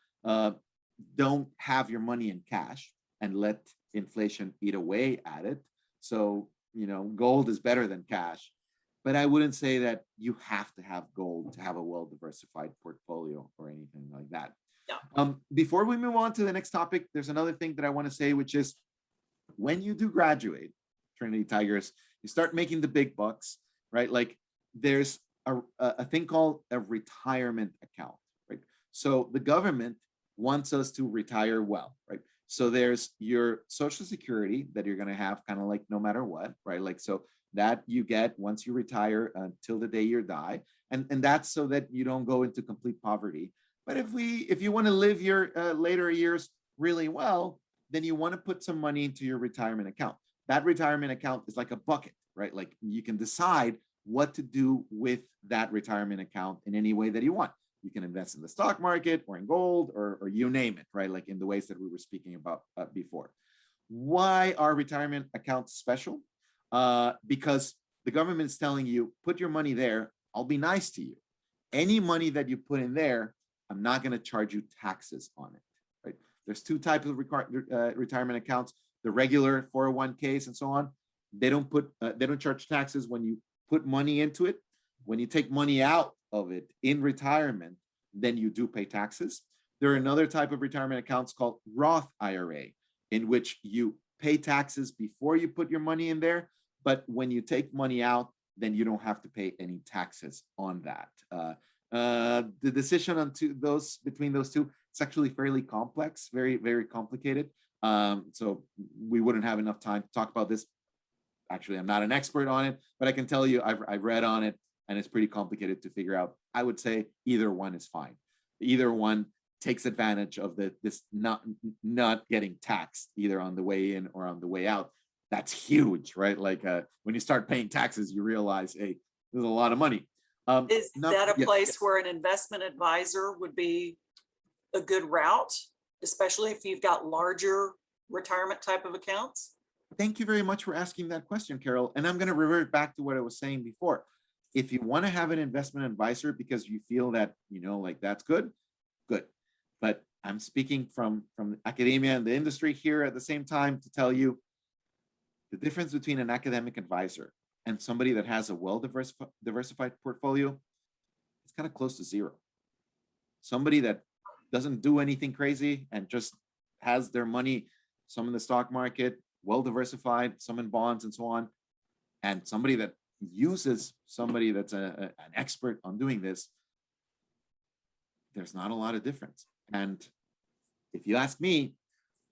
don't have your money in cash and let inflation eat away at it. So, gold is better than cash, but I wouldn't say that you have to have gold to have a well-diversified portfolio or anything like that. Yeah. Before we move on to the next topic, there's another thing that I want to say, which is when you do graduate, Trinity Tigers, you start making the big bucks, right? Like there's a thing called a retirement account, right? So the government wants us to retire well, right? So there's your Social Security that you're going to have kind of like no matter what, right? Like, so that you get once you retire until the day you die. And that's so that you don't go into complete poverty. But if you want to live your later years really well, then you want to put some money into your retirement account. That retirement account is like a bucket, right? Like you can decide what to do with that retirement account in any way that you want. You can invest in the stock market or in gold or you name it, right? Like in the ways that we were speaking about before. Why are retirement accounts special? Because the government is telling you, put your money there. I'll be nice to you. Any money that you put in there, I'm not going to charge you taxes on it, right? There's two types of retirement accounts, the regular 401ks and so on. They don't charge taxes when you put money into it. When you take money out of it in retirement, then you do pay taxes. There are another type of retirement accounts called Roth IRA, in which you pay taxes before you put your money in there. But when you take money out, then you don't have to pay any taxes on that. The decision on between those two, it's actually fairly complex, very, very complicated. So we wouldn't have enough time to talk about this. Actually, I'm not an expert on it, but I can tell you I've read on it and it's pretty complicated to figure out. I would say either one is fine. Either one takes advantage of this not getting taxed either on the way in or on the way out. That's huge, right? Like when you start paying taxes, you realize, hey, there's a lot of money. Is that a place where an investment advisor would be a good route, especially if you've got larger retirement type of accounts? Thank you very much for asking that question, Carol. And I'm going to revert back to what I was saying before. If you want to have an investment advisor because you feel that, like that's good. But I'm speaking from academia and the industry here at the same time to tell you the difference between an academic advisor and somebody that has a well-diversified portfolio, it's kind of close to zero. Somebody that doesn't do anything crazy and just has their money, some in the stock market, well-diversified, some in bonds and so on, and somebody that uses somebody that's an expert on doing this, there's not a lot of difference. And if you ask me,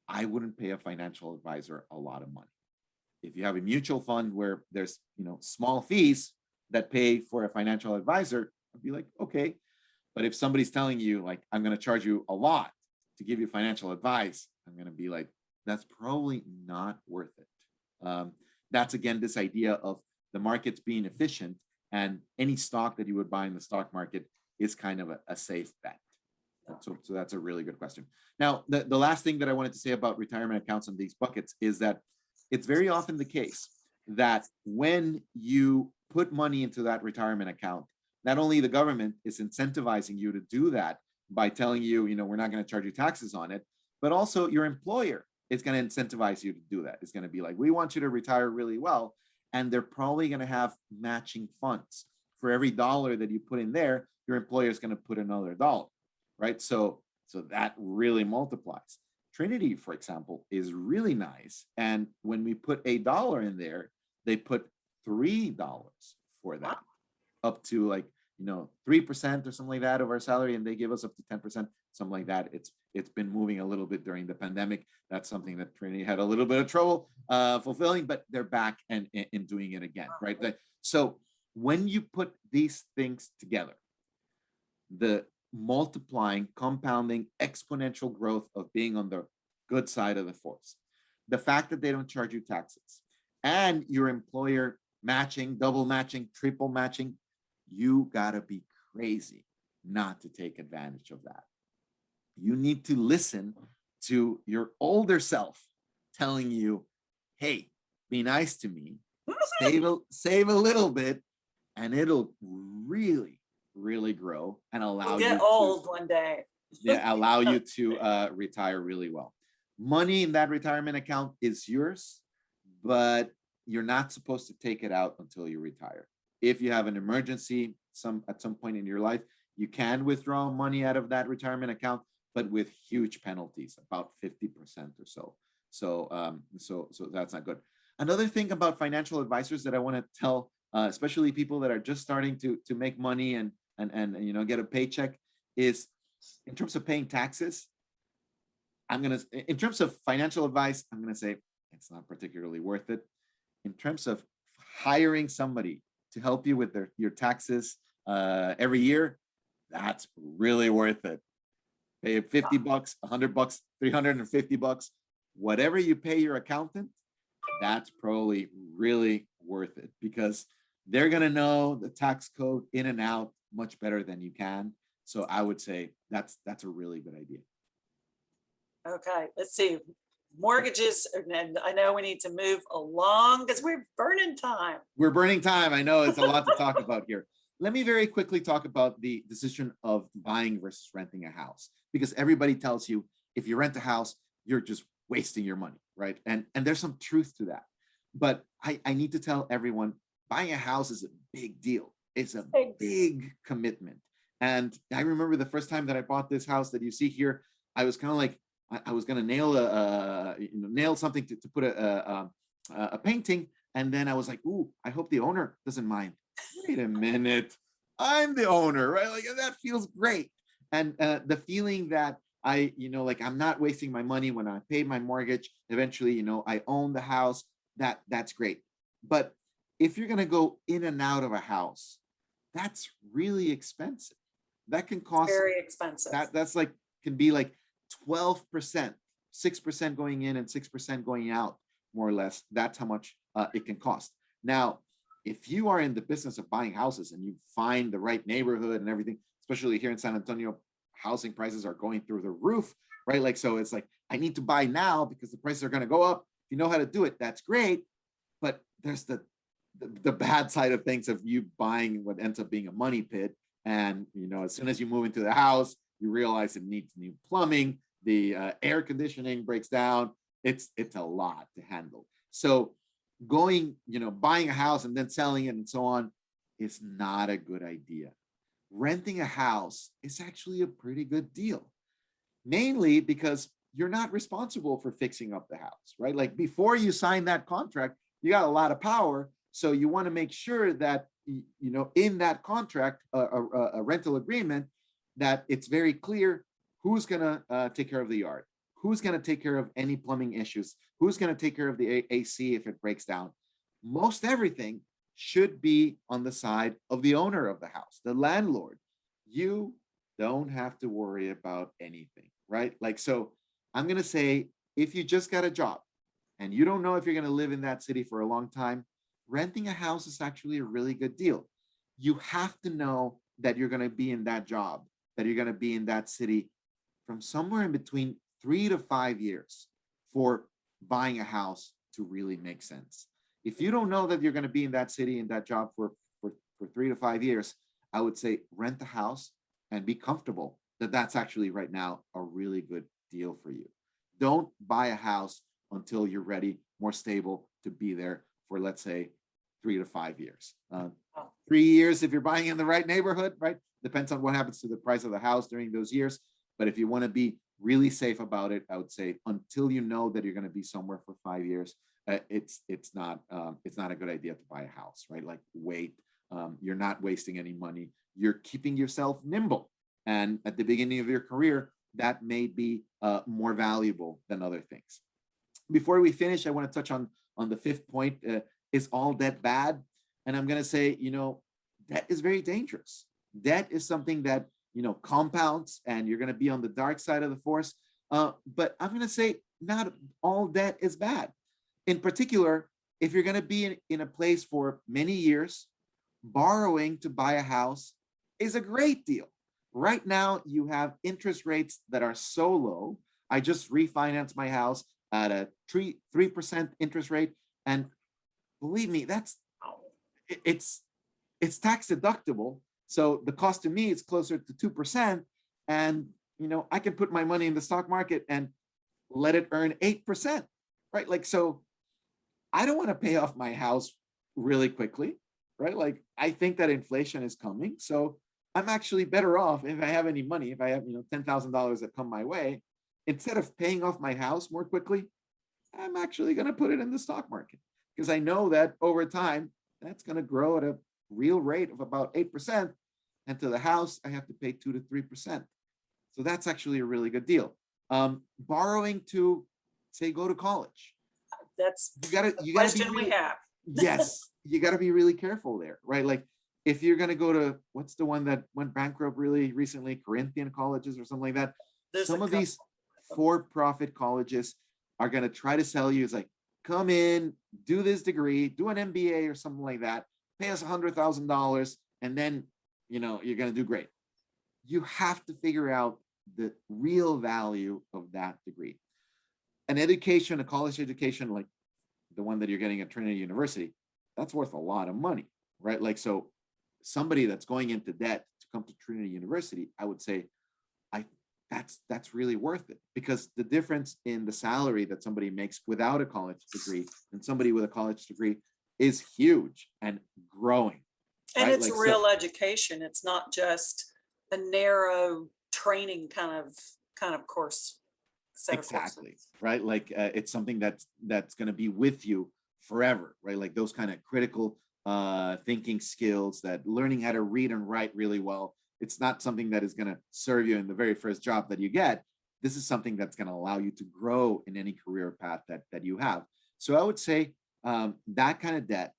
I wouldn't pay a financial advisor a lot of money. If you have a mutual fund where there's small fees that pay for a financial advisor, I'd be like, okay. But if somebody's telling you like, I'm going to charge you a lot to give you financial advice, I'm going to be like, that's probably not worth it. That's again, this idea of the markets being efficient, and any stock that you would buy in the stock market is kind of a safe bet. So that's a really good question. Now, the last thing that I wanted to say about retirement accounts and these buckets is that it's very often the case that when you put money into that retirement account, not only the government is incentivizing you to do that by telling you, we're not going to charge you taxes on it, but also your employer is going to incentivize you to do that. It's going to be like, we want you to retire really well. And they're probably going to have matching funds. For every dollar that you put in there, your employer is going to put another dollar, right? So that really multiplies. Trinity, for example, is really nice. And when we put $1 in there, they put $3 for that, up to like, 3% or something like that of our salary, and they give us up to 10%, something like that. It's been moving a little bit during the pandemic. That's something that Trinity had a little bit of trouble fulfilling, but they're back and in doing it again, right? So when you put these things together, the multiplying, compounding, exponential growth of being on the good side of the force, the fact that they don't charge you taxes, and your employer matching, double matching, triple matching, you gotta be crazy not to take advantage of that. You need to listen to your older self telling you, hey, be nice to me, save a little bit, and it'll really, really grow and allow you get old one day. allow you to retire really well. Money in that retirement account is yours, but you're not supposed to take it out until you retire. If you have an emergency at some point in your life, you can withdraw money out of that retirement account, but with huge penalties, about 50% or so. So that's not good. Another thing about financial advisors that I want to tell, especially people that are just starting to make money and get a paycheck, is in terms of paying taxes. In terms of financial advice, I'm gonna say it's not particularly worth it. In terms of hiring somebody to help you with your taxes every year, that's really worth it. Pay $50, $100, $350, whatever you pay your accountant, that's probably really worth it, because they're gonna know the tax code in and out much better than you can. So I would say that's a really good idea. Okay, let's see. Mortgages, and I know we need to move along because we're burning time. We're burning time. I know it's a lot to talk about here. Let me very quickly talk about the decision of buying versus renting a house, because everybody tells you if you rent a house, you're just wasting your money, right? And there's some truth to that. But I need to tell everyone, buying a house is a big deal. It's a big commitment. And I remember the first time that I bought this house that you see here, I was kind of like, I was going to nail something to put a painting. And then I was like, ooh, I hope the owner doesn't mind. Wait a minute, I'm the owner, right? Like, that feels great. And the feeling that I'm not wasting my money when I pay my mortgage, eventually, I own the house, that's great. But if you're going to go in and out of a house, that's really expensive. That can cost very expensive. That's like, can be like 12%, 6% going in and 6% going out, more or less. That's how much it can cost. Now, if you are in the business of buying houses and you find the right neighborhood and everything, especially here in San Antonio, housing prices are going through the roof, right? Like, so it's like, I need to buy now because the prices are going to go up. If you know how to do it, that's great. But there's the bad side of things of you buying what ends up being a money pit. And, as soon as you move into the house, you realize it needs new plumbing, the air conditioning breaks down. It's a lot to handle. So buying a house and then selling it and so on is not a good idea. Renting a house is actually a pretty good deal, mainly because you're not responsible for fixing up the house, right? Like, before you sign that contract, you got a lot of power. So you want to make sure that, in that contract, a rental agreement, that it's very clear who's going to take care of the yard, who's going to take care of any plumbing issues, who's going to take care of the AC if it breaks down. Most everything should be on the side of the owner of the house, the landlord. You don't have to worry about anything, right? Like, so I'm going to say, if you just got a job and you don't know if you're going to live in that city for a long time, renting a house is actually a really good deal. You have to know that you're going to be in that job, that you're going to be in that city from somewhere in between 3 to 5 years for buying a house to really make sense. If you don't know that you're going to be in that city, in that job for 3 to 5 years, I would say rent the house and be comfortable that that's actually right now a really good deal for you. Don't buy a house until you're ready, more stable to be there for, let's say, 3 to 5 years. 3 years if you're buying in the right neighborhood, right? Depends on what happens to the price of the house during those years. But if you want to be really safe about it, I would say until you know that you're going to be somewhere for 5 years, it's not a good idea to buy a house, right? Like, wait. You're not wasting any money. You're keeping yourself nimble. And at the beginning of your career, that may be more valuable than other things. Before we finish, I want to touch on the fifth point. Is all debt bad? And I'm going to say, debt is very dangerous. Debt is something that, compounds, and you're going to be on the dark side of the force. But I'm going to say not all debt is bad. In particular, if you're going to be in a place for many years, borrowing to buy a house is a great deal. Right now, you have interest rates that are so low. I just refinanced my house at a 3% interest rate. And believe me, it's tax deductible. So the cost to me is closer to 2%. And, I can put my money in the stock market and let it earn 8%, right? Like, so I don't want to pay off my house really quickly, right? Like, I think that inflation is coming. So I'm actually better off if I have any money, if I have, $10,000 that come my way, instead of paying off my house more quickly, I'm actually going to put it in the stock market, because I know that over time, that's going to grow at a real rate of about 8%. And to the house, I have to pay 2 to 3%. So that's actually a really good deal. Borrowing to, say, go to college. That's you gotta question be really, we have. Yes, you got to be really careful there, right? Like, if you're going to go to, what's the one that went bankrupt really recently, Corinthian colleges or something like that. Some of these for-profit colleges are going to try to sell you, it's like, come in, do this degree, do an MBA or something like that, pay us $100,000, and then, you're going to do great. You have to figure out the real value of that degree. An education, a college education, like the one that you're getting at Trinity University, that's worth a lot of money, right? Like, so somebody that's going into debt to come to Trinity University, I would say, that's really worth it, because the difference in the salary that somebody makes without a college degree and somebody with a college degree is huge and growing. And right? it's Like, real education. It's not just a narrow training kind of course. Exactly, right? Like, it's something that's going to be with you forever, right? Like, those kind of critical thinking skills, that learning how to read and write really well. It's not something that is going to serve you in the very first job that you get. This is something that's going to allow you to grow in any career path that you have. So I would say that kind of debt,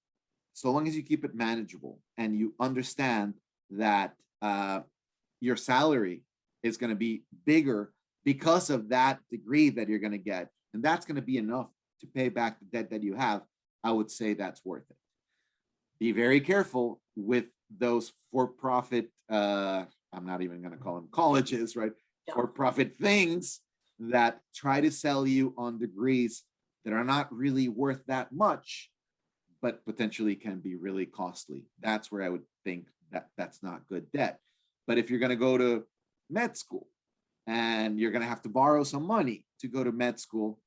so long as you keep it manageable and you understand that your salary is going to be bigger because of that degree that you're going to get, and that's going to be enough to pay back the debt that you have, I would say that's worth it. Be very careful with those for-profit, I'm not even going to call them colleges, right? Yeah. For-profit things that try to sell you on degrees that are not really worth that much, but potentially can be really costly. That's where I would think that that's not good debt. But if you're going to go to med school and you're going to have to borrow some money to go to med school,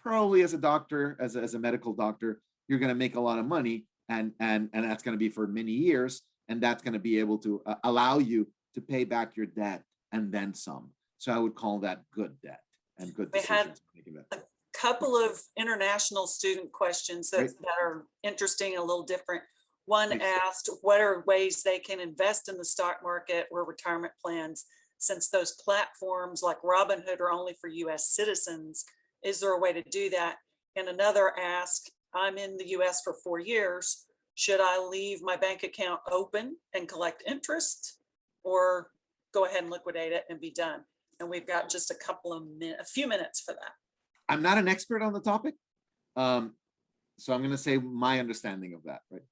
probably as a doctor, as a medical doctor, you're going to make a lot of money, and that's going to be for many years, and that's going to be able to allow you to pay back your debt and then some. So I would call that good debt and good decisions. We had a couple of international student questions that are interesting, a little different. One asked, what are ways they can invest in the stock market or retirement plans, since those platforms like Robinhood are only for US citizens? Is there a way to do that? And another asked, I'm in the US for 4 years. Should I leave my bank account open and collect interest, or go ahead and liquidate it and be done? And we've got just a few minutes for that. I'm not an expert on the topic. So I'm going to say my understanding of that, right?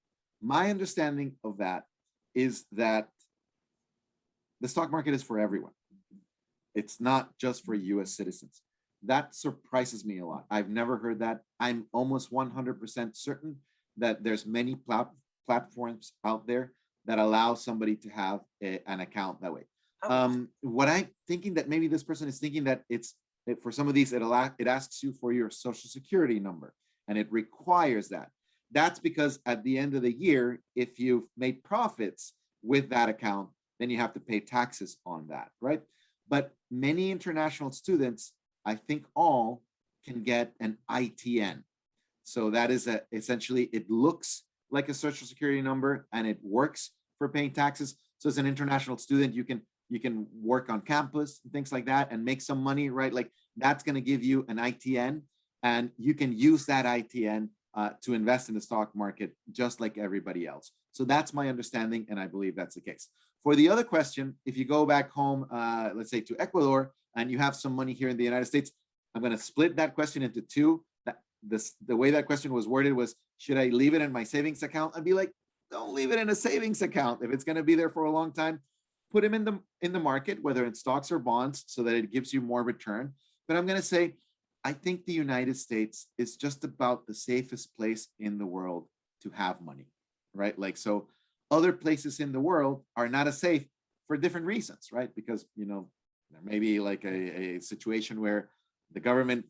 My understanding of that is that the stock market is for everyone. It's not just for US citizens. That surprises me a lot. I've never heard that. I'm almost 100% certain that there's many platforms out there that allow somebody to have an account that way. What I'm thinking that maybe this person is thinking that it's for some of these, it asks you for your social security number and it requires that. That's because at the end of the year, if you've made profits with that account, then you have to pay taxes on that, right? But many international students, I think all, can get an ITN. So that is essentially, it looks like a social security number and it works for paying taxes. So as an international student, you can work on campus and things like that and make some money, right? Like that's going to give you an ITN, and you can use that ITN to invest in the stock market just like everybody else. So that's my understanding, and I believe that's the case. For the other question, if you go back home, let's say to Ecuador, and you have some money here in the United States, I'm going to split that question into two. The way that question was worded was, should I leave it in my savings account? I'd be like, don't leave it in a savings account. If it's going to be there for a long time, put them in the market, whether in stocks or bonds, so that it gives you more return. But I'm going to say, I think the United States is just about the safest place in the world to have money, right? Like, so other places in the world are not as safe for different reasons, right? Because, there may be like a situation where the government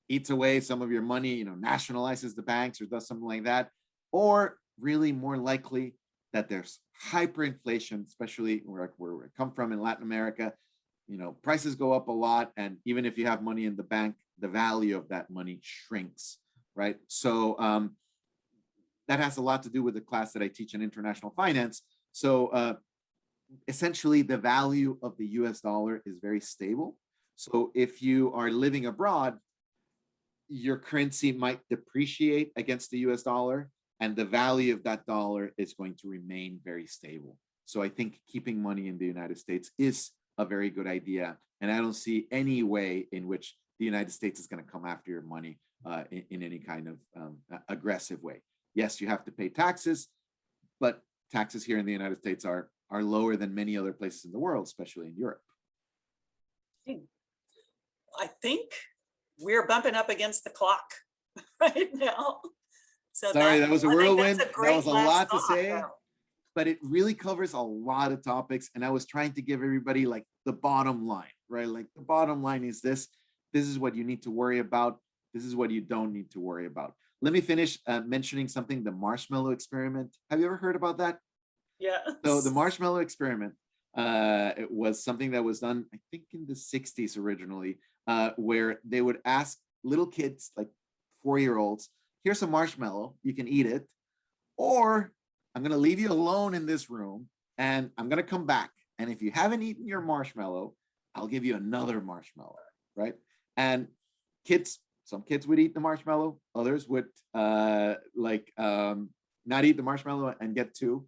eats away some of your money, nationalizes the banks or does something like that, or really more likely that there's hyperinflation, especially where we come from in Latin America. Prices go up a lot, and even if you have money in the bank, the value of that money shrinks, right? So that has a lot to do with the class that I teach in international finance. So essentially, the value of the US dollar is very stable. So if you are living abroad, your currency might depreciate against the US dollar, and the value of that dollar is going to remain very stable. So I think keeping money in the United States is a very good idea. And I don't see any way in which the United States is going to come after your money in any kind of aggressive way. Yes, you have to pay taxes, but taxes here in the United States are lower than many other places in the world, especially in Europe. I think we're bumping up against the clock right now. So sorry, that was a whirlwind. That was a lot to say, but it really covers a lot of topics. And I was trying to give everybody like the bottom line, right? Like the bottom line is this is what you need to worry about. This is what you don't need to worry about. Let me finish mentioning something, the Marshmallow Experiment. Have you ever heard about that? Yeah. So the Marshmallow Experiment, it was something that was done, I think in the 60s originally, where they would ask little kids, like 4-year-olds, here's a marshmallow, you can eat it, or I'm going to leave you alone in this room and I'm going to come back. And if you haven't eaten your marshmallow, I'll give you another marshmallow, right? And some kids would eat the marshmallow, others would not eat the marshmallow and get two.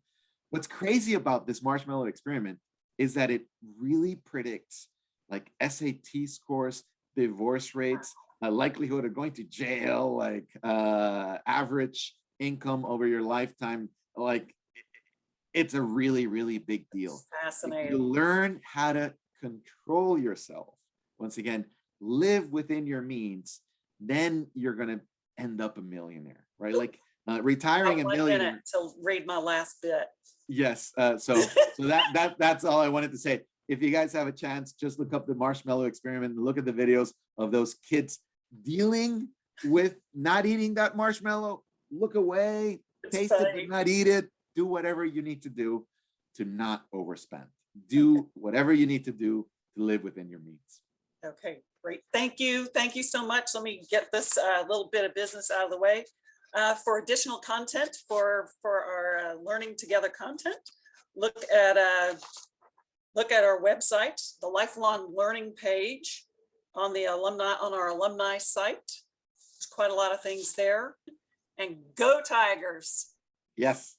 What's crazy about this Marshmallow Experiment is that it really predicts like SAT scores, divorce rates, likelihood of going to jail, like average income over your lifetime. Like it's a really, really big deal. Fascinating. If you learn how to control yourself, once again, live within your means, then you're going to end up a millionaire, right? Like retiring a millionaire. To read my last bit. Yes. So that's all I wanted to say. If you guys have a chance, just look up the Marshmallow Experiment and look at the videos of those kids dealing with not eating that marshmallow. Look away, taste it, but not eat it. Do whatever you need to do to not overspend. Do whatever you need to do to live within your means. Okay, great. Thank you. Thank you so much. Let me get this little bit of business out of the way. For additional content for our Learning Together content, look at our website, the Lifelong Learning page on our alumni site. There's quite a lot of things there. And go Tigers. Yes.